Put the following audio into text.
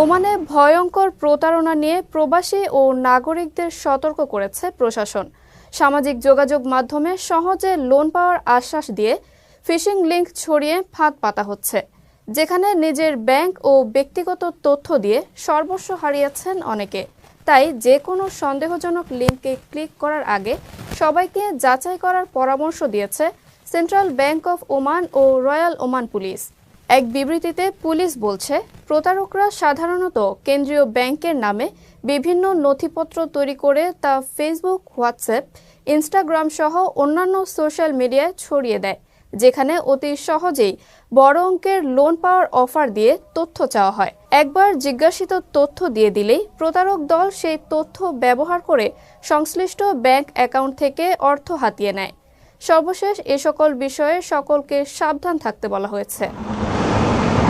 ওমানে ভয়ঙ্কর প্রতারণা নিয়ে প্রবাসী ও নাগরিকদের সতর্ক করেছে প্রশাসন। সামাজিক যোগাযোগ মাধ্যমে সহজে লোন পাওয়ার আশ্বাস দিয়ে ফিশিং লিংক ছড়িয়ে ফাঁদ পাতা হচ্ছে, যেখানে নিজের ব্যাংক ও ব্যক্তিগত তথ্য দিয়ে সর্বস্ব হারিয়েছেন অনেকে। তাই যে কোনো সন্দেহজনক লিংকে ক্লিক করার আগে সবাইকে যাচাই করার পরামর্শ দিয়েছে সেন্ট্রাল ব্যাংক অফ ওমান ও রয়্যাল ওমান পুলিশ। এক বিবৃতিতে পুলিশ বলছে, প্রতারকরা সাধারণত কেন্দ্রীয় ব্যাংকের নামে বিভিন্ন নথিপত্র তৈরি করে তা ফেসবুক, হোয়াটসঅ্যাপ, ইনস্টাগ্রাম সহ অন্যান্য সোশ্যাল মিডিয়ায় ছড়িয়ে দেয়, যেখানে অতি সহজেই বড় অঙ্কের লোন পাওয়ার অফার দিয়ে তথ্য চাওয়া হয়। একবার জিজ্ঞাসিত তথ্য দিয়ে দিলেই প্রতারক দল সেই তথ্য ব্যবহার করে সংশ্লিষ্ট ব্যাংক অ্যাকাউন্ট থেকে অর্থ হাতিয়ে নেয়। সর্বশেষ এ সকল বিষয়ে সকলকে সাবধান থাকতে বলা হয়েছে।